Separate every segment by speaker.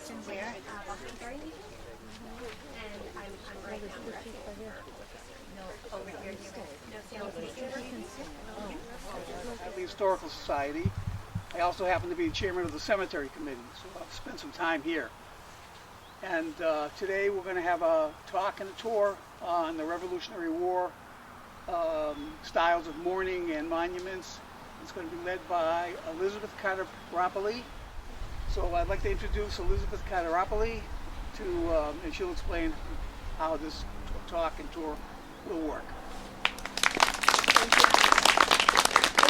Speaker 1: Where? Washington. And I'm right now. No, over here.
Speaker 2: Hadley Historical Society. I also happen to be chairman of the cemetery committee, so I've spent some time here. And today we're going to have a talk and a tour on the Revolutionary War styles of mourning and monuments. It's going to be led by Elizabeth Carter-Rapoli. So I'd like to introduce Elizabeth Carter-Rapoli and she'll explain how this talk and tour will work.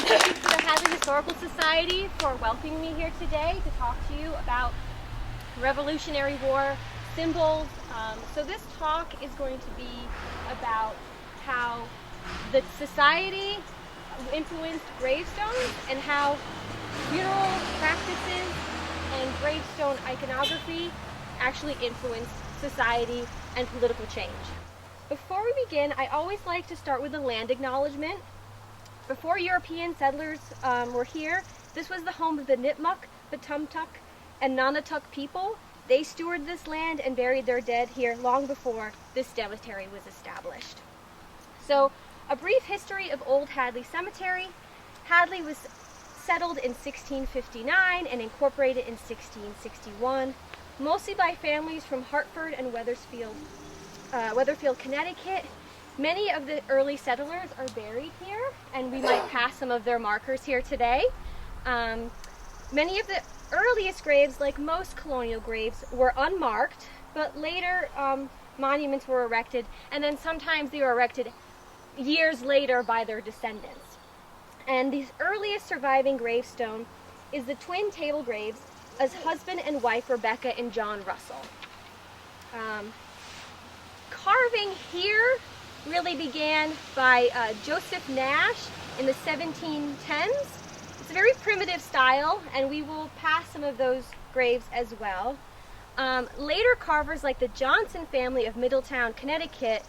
Speaker 1: Thank you to the Hadley Historical Society for welcoming me here today to talk to you about Revolutionary War symbols. So this talk is going to be about how the society influenced gravestones and how funeral practices and gravestone iconography actually influenced society and political change. Before we begin, I always like to start with a land acknowledgement. Before European settlers were here, this was the home of the Nipmuc, Petumtuck, and Nonotuck people. They stewarded this land and buried their dead here long before this cemetery was established. So, a brief history of Old Hadley Cemetery. Hadley was settled in 1659 and incorporated in 1661, mostly by families from Hartford and Wethersfield, Connecticut. Many of the early settlers are buried here, and we might pass some of their markers here today. Many of the earliest graves, like most colonial graves, were unmarked, but later monuments were erected, and then sometimes they were erected years later by their descendants. And the earliest surviving gravestone is the twin table graves as husband and wife Rebecca and John Russell. Carving here really began by Joseph Nash in the 1710s. It's a very primitive style, and we will pass some of those graves as well. Later carvers like the Johnson family of Middletown, Connecticut,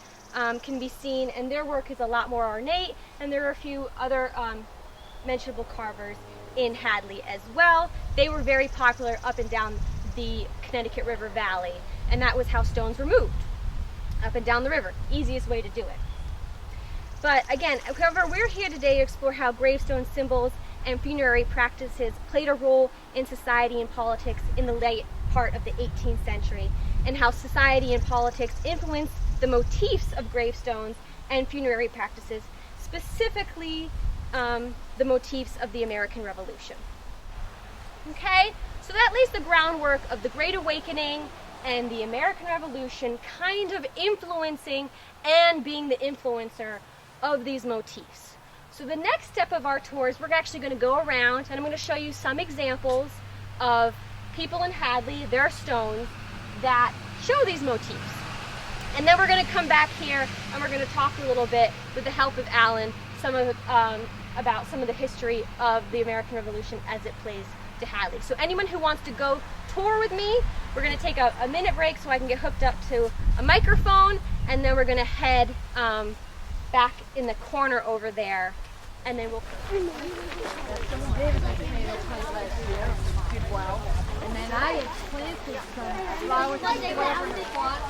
Speaker 1: can be seen, and their work is a lot more ornate, and there are a few other mentionable carvers in Hadley as well. They were very popular up and down the Connecticut River Valley, and that was how stones were moved, up and down the river. Easiest way to do it. But again, however, we're here today to explore how gravestone symbols and funerary practices played a role in society and politics in the late part of the 18th century, and how society and politics influenced the motifs of gravestones and funerary practices, specifically the motifs of the American Revolution. Okay, so that lays the groundwork of the Great Awakening and the American Revolution kind of influencing and being the influencer of these motifs. So the next step of our tour is we're actually going to go around and I'm going to show you some examples of people in Hadley, their stones, that show these motifs. And then we're going to come back here and we're going to talk a little bit, with the help of Alan, about some of the history of the American Revolution as it plays to Hadley. So anyone who wants to go tour with me, we're going to take a minute break so I can get hooked up to a microphone, and then we're going to head back in the corner over there, and then we'll...
Speaker 3: And then I had planted some flowers and whatever they want.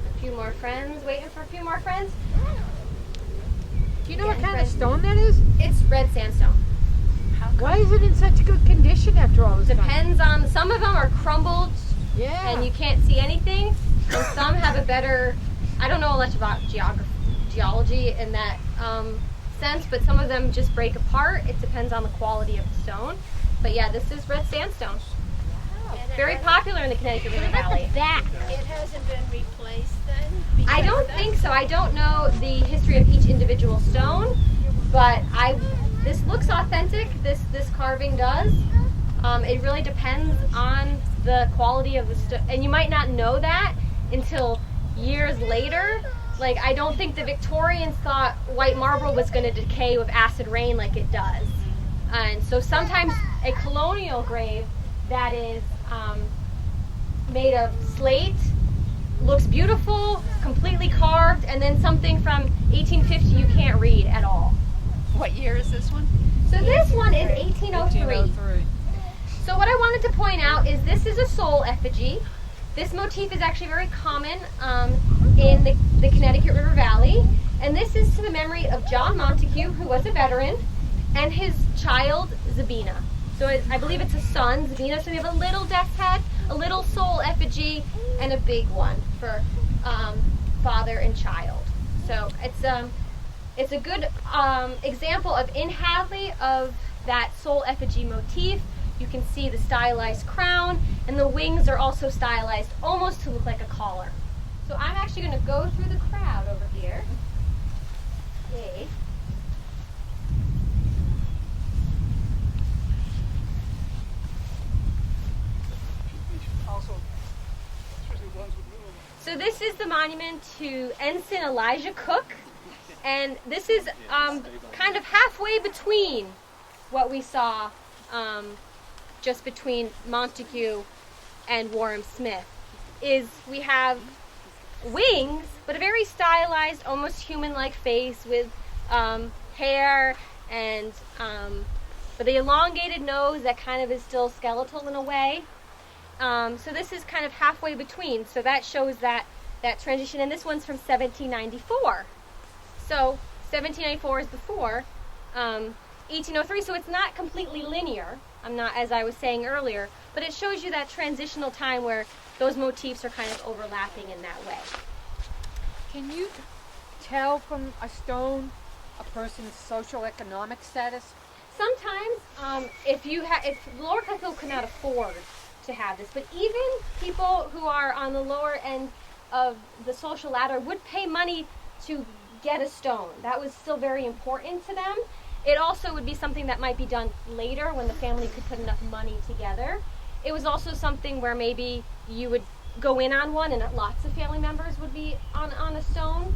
Speaker 1: A few more friends, waiting for a few more friends.
Speaker 3: Do you know what kind of stone that is?
Speaker 1: It's red sandstone.
Speaker 3: Why is it in such good condition after all this time?
Speaker 1: Depends on, some of them are crumbled and you can't see anything, and some have a better, I don't know much about geology in that sense, but some of them just break apart. It depends on the quality of the stone. But yeah, this is red sandstone. Very popular in the Connecticut River Valley.
Speaker 4: It hasn't been replaced then?
Speaker 1: I don't think so. I don't know the history of each individual stone, but this looks authentic. This carving does. It really depends on the quality of the stone, and you might not know that until years later. Like, I don't think the Victorians thought white marble was going to decay with acid rain like it does. And so sometimes a colonial grave that is made of slate looks beautiful, completely carved, and then something from 1850 you can't read at all.
Speaker 4: What year is this one?
Speaker 1: So this one is 1803.
Speaker 5: 1803.
Speaker 1: So what I wanted to point out is this is a soul effigy. This motif is actually very common in the Connecticut River Valley. And this is to the memory of John Montague, who was a veteran, and his child, Zabina. So I believe it's a son, Zabina. So we have a little death's head, a little soul effigy, and a big one for father and child. So it's a good example of in Hadley of that soul effigy motif. You can see the stylized crown, and the wings are also stylized almost to look like a collar. So I'm actually going to go through the crowd over here. Yay.
Speaker 2: Also, especially ones with little.
Speaker 1: So this is the monument to Ensign Elijah Cook, and this is kind of halfway between what we saw just between Montague and Warren Smith. Is we have wings, but a very stylized, almost human-like face with hair and but the elongated nose that kind of is still skeletal in a way. So this is kind of halfway between. So that shows that transition. And this one's from 1794. So 1794 is before 1803. So it's not completely linear. I'm not, as I was saying earlier, but it shows you that transitional time where those motifs are kind of overlapping in that way.
Speaker 3: Can you tell from a stone a person's social economic status?
Speaker 1: Sometimes, if lower class people could not afford to have this, but even people who are on the lower end of the social ladder would pay money to get a stone. That was still very important to them. It also would be something that might be done later when the family could put enough money together. It was also something where maybe you would go in on one and lots of family members would be on a stone.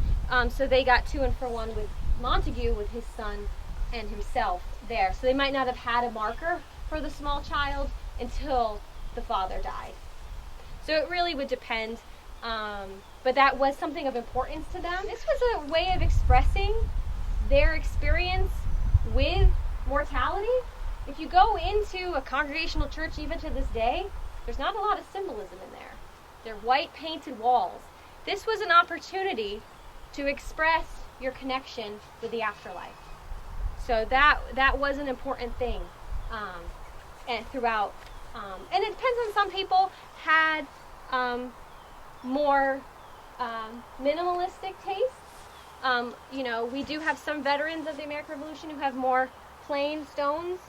Speaker 1: So they got 2 and for 1 with Montague, with his son and himself there. So they might not have had a marker for the small child until the father died. So it really would depend. But that was something of importance to them. This was a way of expressing their experience with mortality. If you go into a congregational church even to this day, there's not a lot of symbolism in there. They're white painted walls. This was an opportunity to express your connection with the afterlife. So that was an important thing and throughout. And it depends on, some people had more minimalistic tastes. We do have some veterans of the American Revolution who have more plain stones,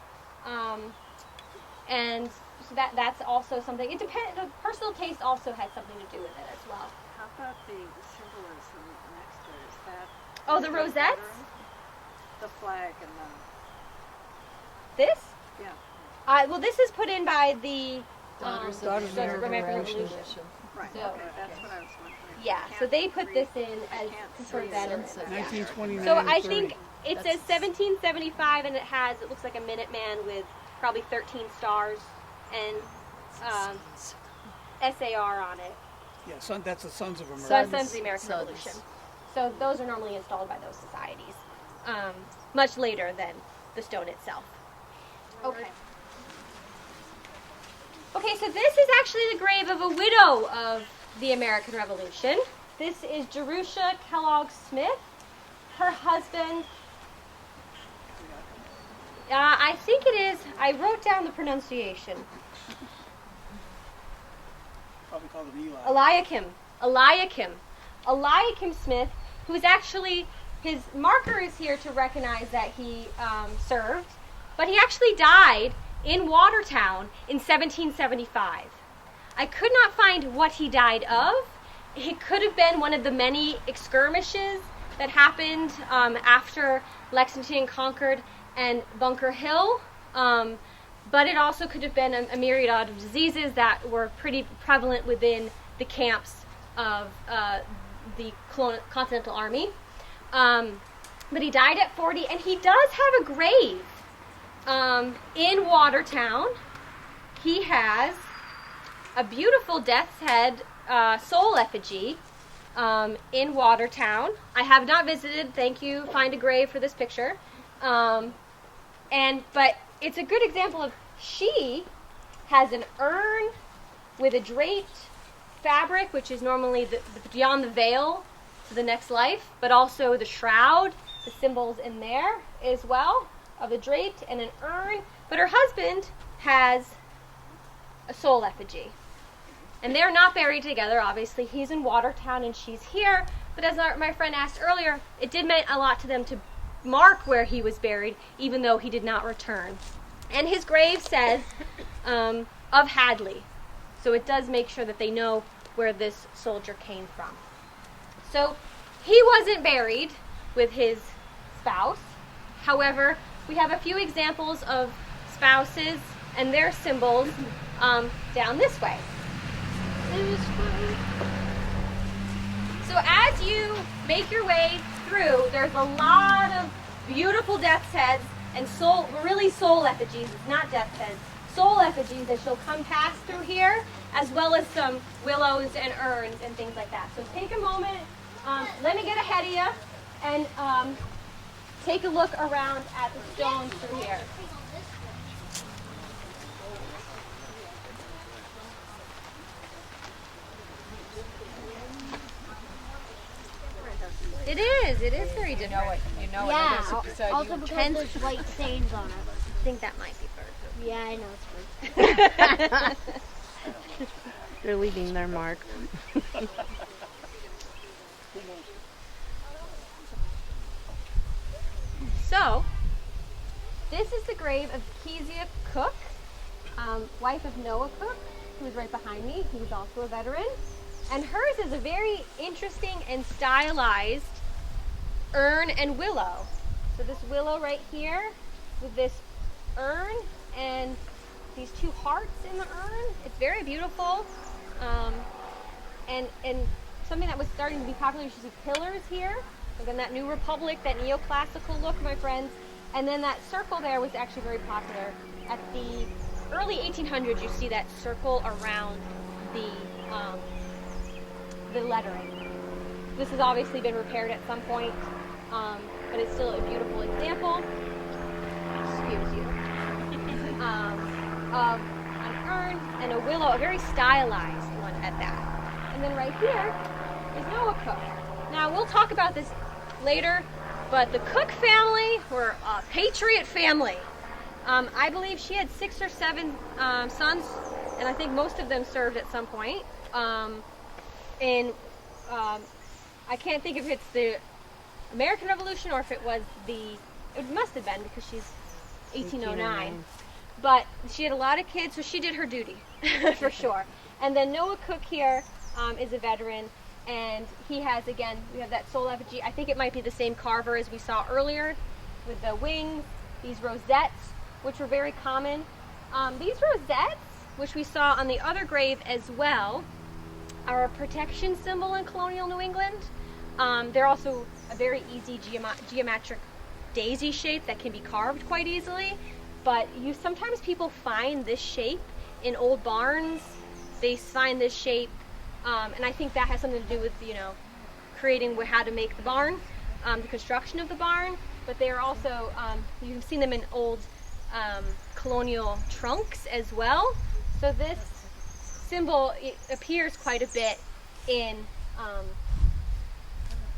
Speaker 1: and so that's also something. It depends. The personal taste also had something to do with it as well.
Speaker 6: How about the symbolism next to it? Is that?
Speaker 1: Oh, the rosettes?
Speaker 6: The flag and
Speaker 1: This?
Speaker 6: the, yeah.
Speaker 1: Well, this is put in by the
Speaker 5: Daughters of
Speaker 1: Daughters
Speaker 5: the
Speaker 1: of the American
Speaker 5: Revolution.
Speaker 1: Revolution.
Speaker 6: Right,
Speaker 1: So-
Speaker 6: okay, that's what I was wondering.
Speaker 1: Yeah,
Speaker 6: I
Speaker 1: so
Speaker 6: can't
Speaker 1: they put
Speaker 6: read-
Speaker 1: this in
Speaker 6: I
Speaker 1: as
Speaker 6: can't
Speaker 1: for
Speaker 6: see
Speaker 1: veterans.
Speaker 6: it.
Speaker 1: Yeah.
Speaker 2: 1929.
Speaker 1: So I
Speaker 2: 30.
Speaker 1: think it says 1775, and it looks like a Minuteman with probably 13 stars and SAR on it.
Speaker 2: Yeah, that's the Sons of America.
Speaker 1: So Sons of the American
Speaker 5: Sons.
Speaker 1: Revolution. So those are normally installed by those societies, much later than the stone itself. Okay. Okay, so this is actually the grave of a widow of the American Revolution. This is Jerusha Kellogg Smith. Her husband, I think it is, I wrote down the pronunciation.
Speaker 2: Probably called him Eli.
Speaker 1: Eliakim Smith, who is actually, his marker is here to recognize that he served, but he actually died in Watertown in 1775. I could not find what he died of. It could have been one of the many skirmishes that happened after Lexington conquered and Bunker Hill, but it also could have been a myriad of diseases that were pretty prevalent within the camps of the Continental Army. But he died at 40, and he does have a grave in Watertown. He has a beautiful death's head soul effigy in Watertown. I have not visited, thank you, Find a Grave, for this picture. But it's a good example of she has an urn with a draped fabric, which is normally beyond the veil to the next life, but also the shroud, the symbols in there as well of the draped and an urn. But her husband has a soul effigy. And they're not buried together, obviously. He's in Watertown and she's here. But as my friend asked earlier, it did mean a lot to them to mark where he was buried, even though he did not return. And his grave says, of Hadley. So it does make sure that they know where this soldier came from. So he wasn't buried with his spouse. However, we have a few examples of spouses and their symbols down this way. So as you make your way through, there's a lot of beautiful death's heads and really soul effigies. It's not death's heads. Soul effigies that you'll come past through here, as well as some willows and urns and things like that. So take a moment, let me get ahead of you, and take a look around at the stones through here. It is very different.
Speaker 3: You know
Speaker 5: Yeah,
Speaker 3: it is. So
Speaker 5: also
Speaker 3: you
Speaker 5: because there's white stains on it.
Speaker 1: I think that might be bird.
Speaker 5: Yeah, I know it's bird.
Speaker 7: They're leaving their mark.
Speaker 1: So, this is the grave of Kezia Cook, wife of Noah Cook, who is right behind me. He was also a veteran. And hers is a very interesting and stylized urn and willow. So this willow right here with this urn and these two hearts in the urn. It's very beautiful. And something that was starting to be popular, you see pillars here. Again, that New Republic, that neoclassical look, my friends. And then that circle there was actually very popular. At the early 1800s, you see that circle around the lettering. This has obviously been repaired at some point, but it's still a beautiful example, excuse you, of an urn and a willow, a very stylized one at that. And then right here is Noah Cook. Now, we'll talk about this later, but the Cook family were a patriot family. I believe she had 6 or 7 sons, and I think most of them served at some point. I can't think if it's the American Revolution or if it was it must have been because she's 1809. But she had a lot of kids, so she did her duty for sure. And then Noah Cook here is a veteran, and he has, again, we have that soul effigy. I think it might be the same carver as we saw earlier with the wings, these rosettes, which were very common. These rosettes, which we saw on the other grave as well, are a protection symbol in colonial New England. They're also a very easy geometric daisy shape that can be carved quite easily. But sometimes people find this shape in old barns. They find this shape, and I think that has something to do with creating how to make the barn, the construction of the barn. But they are also you've seen them in old colonial trunks as well. So this symbol appears quite a bit in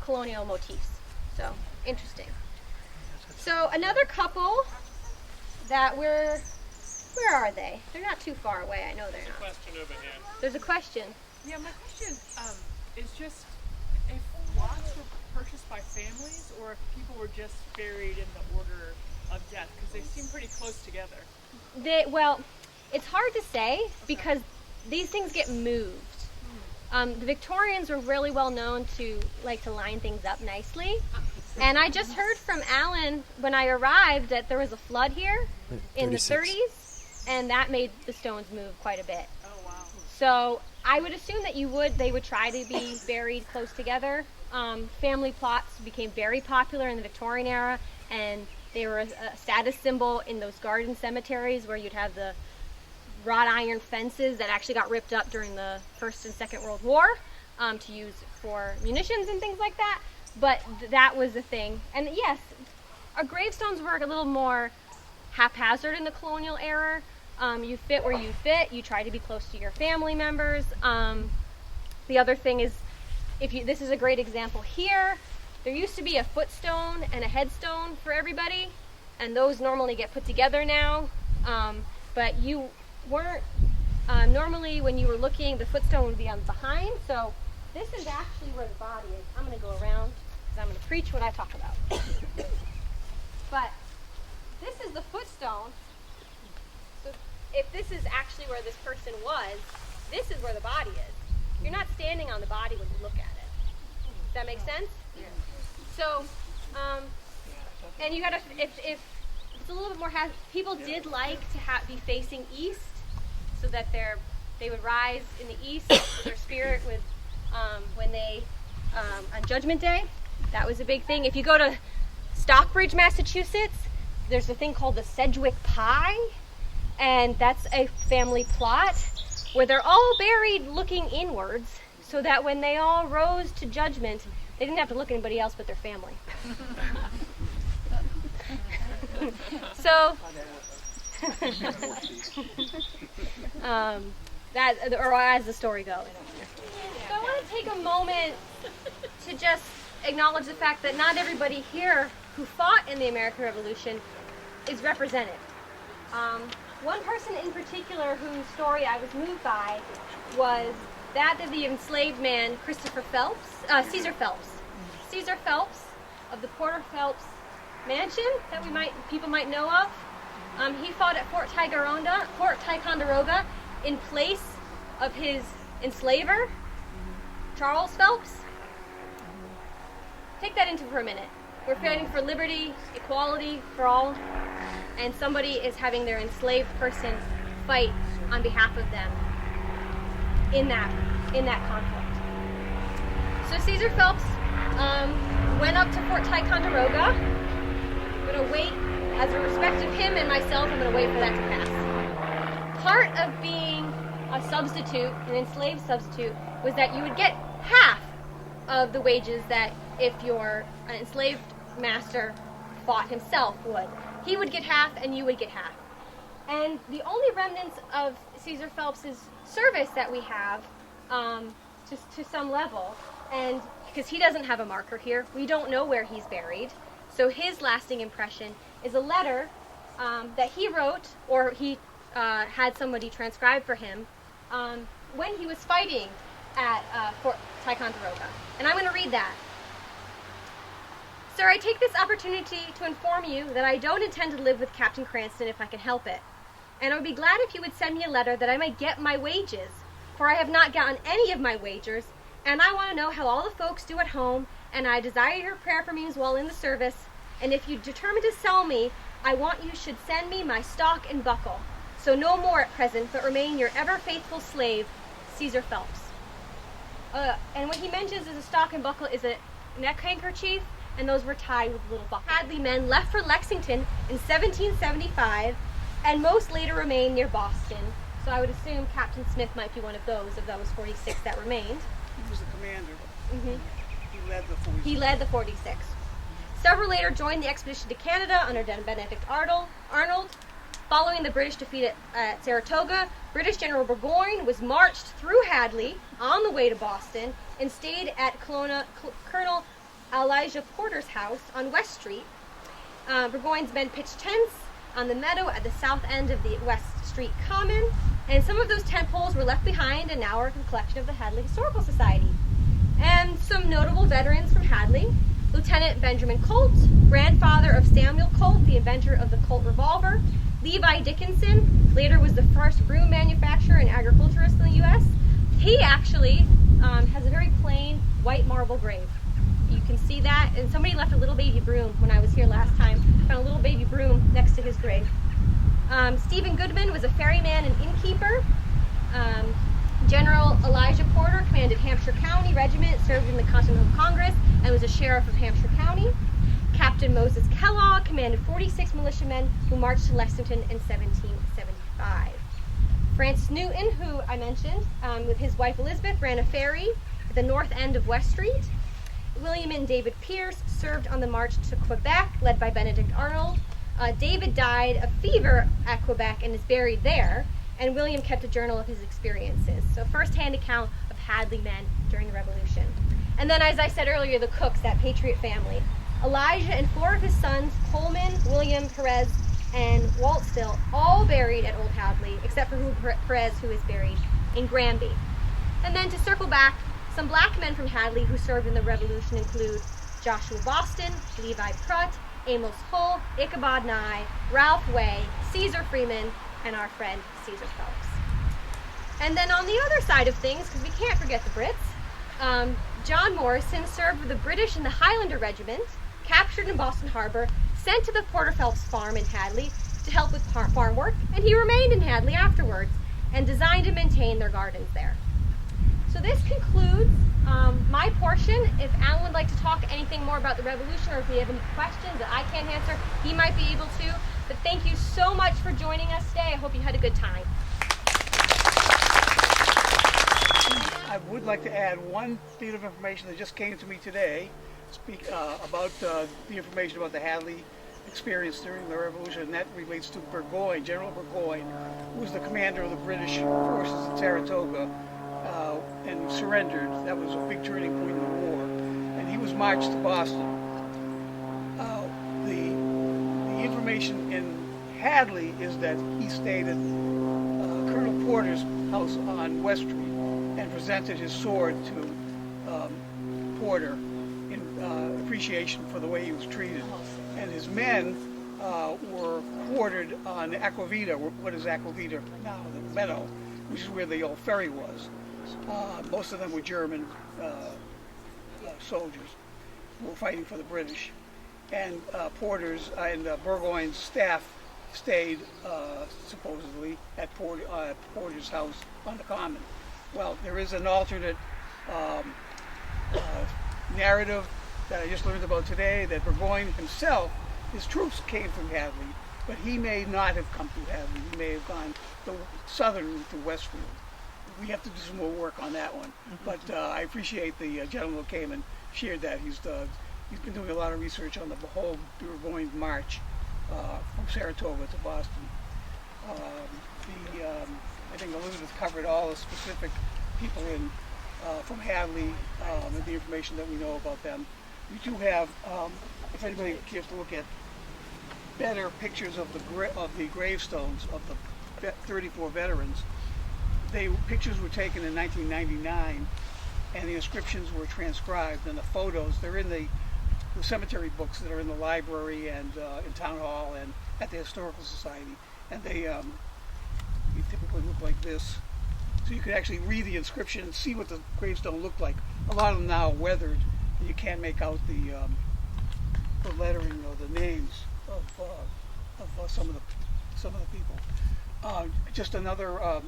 Speaker 1: colonial motifs. So interesting. So another couple that where are they? They're not too far away. I know they're not.
Speaker 8: There's a question over here.
Speaker 1: There's a question.
Speaker 8: Yeah, my question is just if lots were purchased by families or if people were just buried in the order of death, because they seem pretty close together.
Speaker 1: Well, it's hard to say because these things get moved. The Victorians were really well known to like to line things up nicely. And I just heard from Alan when I arrived that there was a flood here in the 30s, and that made the stones move quite a bit.
Speaker 8: Oh, wow.
Speaker 1: So I would assume that they would try to be buried close together. Family plots became very popular in the Victorian era, and they were a status symbol in those garden cemeteries where you'd have the wrought iron fences that actually got ripped up during the First and Second World War to use for munitions and things like that. But that was the thing. And yes, our gravestones were a little more haphazard in the colonial era. You fit where you fit. You try to be close to your family members. The other thing is, this is a great example here. There used to be a footstone and a headstone for everybody, and those normally get put together now. But you weren't, normally when you were looking, the footstone would be on behind. So this is actually where the body is. I'm going to go around because I'm going to preach what I talk about. But this is the footstone. So if this is actually where this person was, this is where the body is. You're not standing on the body when you look at it. Does that make sense? Yeah. So, and you gotta, if it's a little bit more, people did like to be facing east, so that they would rise in the east with their spirit with, when they, on Judgment Day. That was a big thing. If you go to Stockbridge, Massachusetts, there's a thing called the Sedgwick Pie, and that's a family plot where they're all buried looking inwards, so that when they all rose to judgment, they didn't have to look at anybody else but their family. So, or as the story goes. So I want to take a moment to just acknowledge the fact that not everybody here who fought in the American Revolution is represented. One person in particular whose story I was moved by was that of the enslaved man Caesar Phelps. Caesar Phelps of the Porter Phelps mansion that people might know of. He fought at Fort Ticonderoga in place of his enslaver, Charles Phelps. Take that into for a minute. We're fighting for liberty, equality for all, and somebody is having their enslaved person fight on behalf of them in that conflict. So Caesar Phelps went up to Fort Ticonderoga. I'm going to wait, as a respect of him and myself, I'm going to wait for that to pass. Part of being a substitute, an enslaved substitute, was that you would get half of the wages that if your enslaved master fought himself would. He would get half and you would get half. And the only remnants of Caesar Phelps's service that we have, just to some level, and because he doesn't have a marker here, we don't know where he's buried. So his lasting impression is a letter that he wrote, or he had somebody transcribe for him, when he was fighting at Fort Ticonderoga. And I'm going to read that. Sir, I take this opportunity to inform you that I don't intend to live with Captain Cranston if I can help it. And I would be glad if you would send me a letter that I might get my wages, for I have not gotten any of my wages, and I want to know how all the folks do at home, and I desire your prayer for me as well in the service, and if you determine to sell me, I want you should send me my stock and buckle. So no more at present, but remain your ever faithful slave, Caesar Phelps. And what he mentions as a stock and buckle is a neck handkerchief, and those were tied with little buckles. Hadley men left for Lexington in 1775, and most later remained near Boston. So I would assume Captain Smith might be one of those 46 that remained.
Speaker 2: He was the commander.
Speaker 1: Mm-hmm. He led the 46. Several later joined the expedition to Canada under Benedict Arnold. Following the British defeat at Saratoga, British General Burgoyne was marched through Hadley on the way to Boston and stayed at Colonel Elijah Porter's house on West Street. Burgoyne's men pitched tents on the meadow at the south end of the West Street Common, and some of those tent poles were left behind and now are the collection of the Hadley Historical Society. And some notable veterans from Hadley: Lieutenant Benjamin Colt, grandfather of Samuel Colt, the inventor of the Colt revolver; Levi Dickinson, later was the first broom manufacturer and agriculturist in the U.S. He actually has a very plain white marble grave. You can see that, and somebody left a little baby broom when I was here last time. Found a little baby broom next to his grave. Stephen Goodman was a ferryman and innkeeper. General Elijah Porter commanded Hampshire County Regiment, served in the Continental Congress, and was a sheriff of Hampshire County. Captain Moses Kellogg commanded 46 militiamen who marched to Lexington in 1775. Francis Newton, who I mentioned, with his wife Elizabeth, ran a ferry at the north end of West Street. William and David Pierce served on the march to Quebec, led by Benedict Arnold. David died of fever at Quebec and is buried there, and William kept a journal of his experiences. So first-hand account of Hadley men during the Revolution. And then, as I said earlier, the Cooks, that patriot family. Elijah and 4 of his sons, Coleman, William, Perez, and Waltstill, all buried at Old Hadley, except for Perez, who is buried in Granby. And then to circle back, some black men from Hadley who served in the Revolution include Joshua Boston, Levi Prutt, Amos Hull, Ichabod Nye, Ralph Way, Caesar Freeman, and our friend Caesar Phelps. And then on the other side of things, because we can't forget the Brits, John Morrison served with the British in the Highlander Regiment, captured in Boston Harbor, sent to the Porter Phelps farm in Hadley to help with farm work, and he remained in Hadley afterwards and designed and maintained their gardens there. So this concludes my portion. If Alan would like to talk anything more about the Revolution, or if we have any questions that I can't answer, he might be able to. But thank you so much for joining us today. I hope you had a good time.
Speaker 2: I would like to add one bit of information that just came to me today, about the information about the Hadley experience during the Revolution, and that relates to Burgoyne, General Burgoyne, who was the commander of the British forces at Saratoga and surrendered. That was a big turning point in the war, and he was marched to Boston. The information in Hadley is that he stayed at Colonel Porter's house on West Street and presented his sword to Porter in appreciation for the way he was treated. And his men were quartered on Aquavita, what is Aquavita now, the meadow, which is where the old ferry was. Most of them were German soldiers who were fighting for the British. And Porter's and Burgoyne's staff stayed supposedly at Porter's house on the Common. Well, there is an alternate narrative that I just learned about today, that Burgoyne himself, his troops came from Hadley, but he may not have come to Hadley. He may have gone the southern route to Westfield. We have to do some more work on that one. But I appreciate the gentleman who came and shared that. He's been doing a lot of research on the whole Burgoyne march from Saratoga to Boston. I think Elizabeth covered all the specific people from Hadley and the information that we know about them. We do have, if anybody cares to look at better pictures of the gravestones of the 34 veterans, pictures were taken in 1999, and the inscriptions were transcribed, and the photos, they're in the cemetery books that are in the library and in Town Hall and at the Historical Society, and they typically look like this. So you could actually read the inscription and see what the gravestone looked like. A lot of them now are weathered, and you can't make out the lettering or the names of some of the people. Just another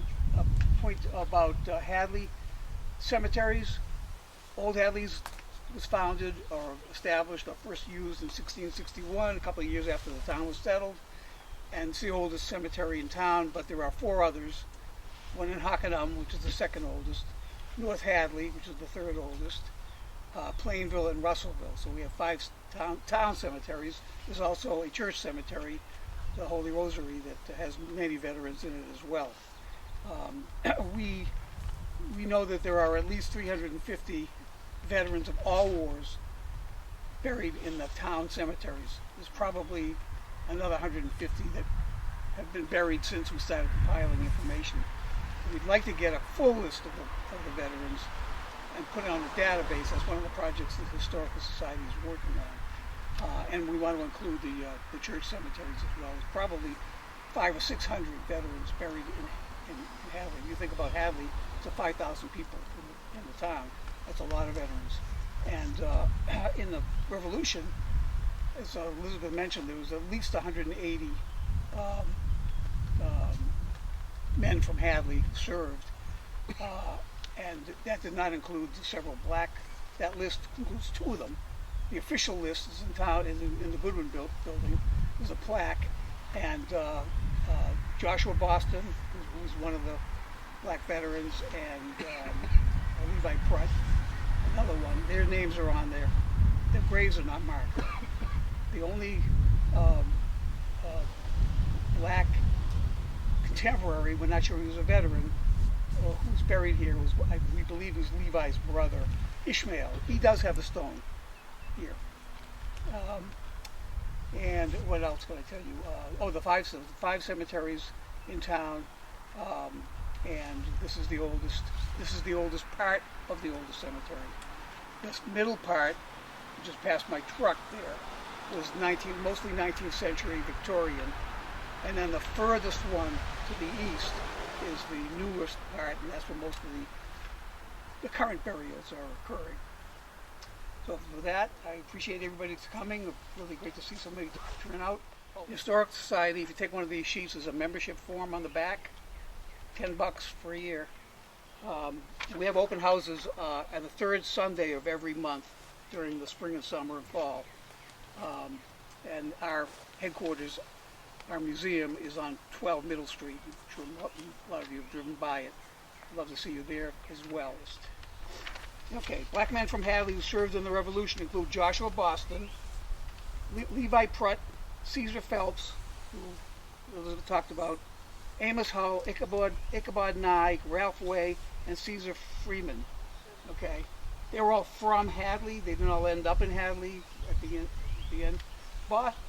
Speaker 2: point about Hadley cemeteries. Old Hadley's was founded or established or first used in 1661, a couple of years after the town was settled, and it's the oldest cemetery in town. But there are 4 others: one in Hockanum, which is the second oldest; North Hadley, which is the third oldest; Plainville, and Russellville. So we have 5 town cemeteries. There's also a church cemetery, the Holy Rosary, that has many veterans in it as well. We know that there are at least 350 veterans of all wars buried in the town cemeteries. There's probably another 150 that have been buried since we started compiling information. We'd like to get a full list of the veterans and put it on a database. That's one of the projects the Historical Society is working on. And we want to include the church cemeteries as well. There's probably 500 or 600 veterans buried in Hadley. You think about Hadley, it's 5,000 people in the town. That's a lot of veterans. And in the Revolution, as Elizabeth mentioned, there was at least 180 men from Hadley served. And that did not include several black. That list includes 2 of them. The official list is in town, in the Goodwin building. There's a plaque, and Joshua Boston, who was one of the black veterans, and Levi Prutt, another one. Their names are on there. Their graves are not marked. The only black contemporary, we're not sure he was a veteran, or who's buried here, we believe was Levi's brother, Ishmael. He does have a stone here. And what else can I tell you? The five cemeteries in town, and this is the oldest. This is the oldest part of the oldest cemetery. This middle part, which is past my truck there, was mostly 19th century Victorian, and then the furthest one to the east is the newest part, and that's where most of the current burials are occurring. So for that, I appreciate everybody's coming. It's really great to see somebody turn out. The Historical Society, if you take one of these sheets, there's a membership form on the back, $10 for a year. We have open houses on the third Sunday of every month during the spring and summer and fall. And our headquarters, our museum, is on 12 Middle Street. I'm sure a lot of you have driven by it. I'd love to see you there as well. Okay, black men from Hadley who served in the Revolution include Joshua Boston, Levi Prutt, Caesar Phelps, who Elizabeth talked about, Amos Hull, Ichabod Nye, Ralph Way, and Caesar Freeman. Okay, they were all from Hadley. They didn't all end up in Hadley at the end.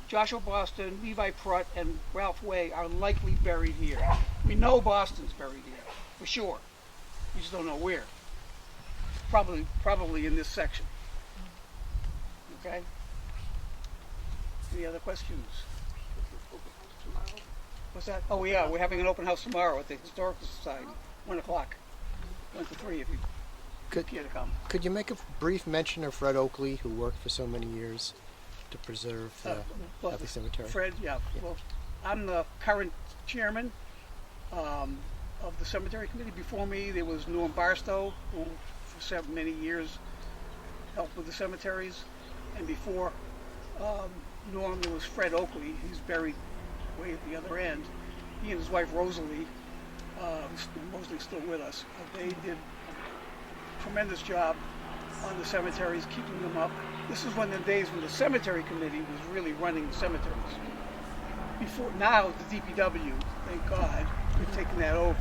Speaker 2: Joshua Boston, Levi Prutt, and Ralph Way are likely buried here. We know Boston's buried here, for sure. We just don't know where. Probably in this section. Okay? Any other questions? What's that? Oh yeah, we're having an open house tomorrow at the Historical Society, 1 o'clock. 1 to 3 if you care to come.
Speaker 9: Could you make a brief mention of Fred Oakley, who worked for so many years to preserve Hadley Cemetery?
Speaker 2: Fred, yeah. Well, I'm the current chairman of the cemetery committee. Before me, there was Norm Barstow, who for many years helped with the cemeteries. And before Norm, there was Fred Oakley. He's buried way at the other end. He and his wife Rosalie, mostly still with us. They did a tremendous job on the cemeteries, keeping them up. This is one of the days when the cemetery committee was really running the cemeteries. Now the DPW, thank God, we've taken that over.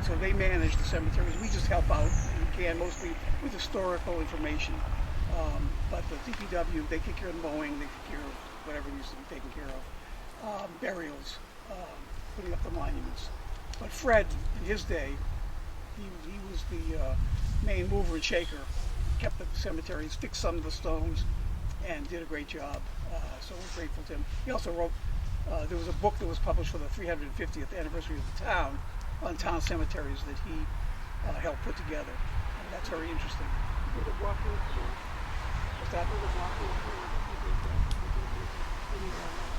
Speaker 2: So they manage the cemeteries. We just help out when we can, mostly with historical information. But the DPW, they take care of mowing, they take care of whatever needs to be taken care of. Burials, putting up the monuments. But Fred, in his day, he was the main mover and shaker. Kept the cemeteries, fixed some of the stones, and did a great job. So we're grateful to him. He also wrote, there was a book that was published for the 350th anniversary of the town on town cemeteries that he helped put together. And that's very interesting. What's that?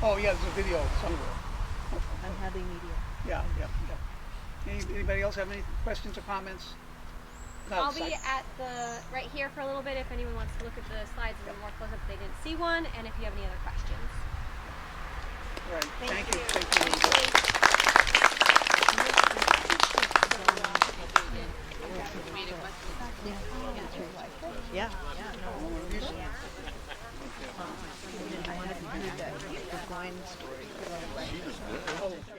Speaker 2: Oh yeah, there's a video somewhere.
Speaker 7: On Hadley Media.
Speaker 2: Yeah. Anybody else have any questions or comments?
Speaker 1: I'll be at right here for a little bit if anyone wants to look at the slides a little more close up if they didn't see one, and if you have any other questions.
Speaker 2: All right. Thank you. Thank you.
Speaker 7: Yeah.
Speaker 2: Okay.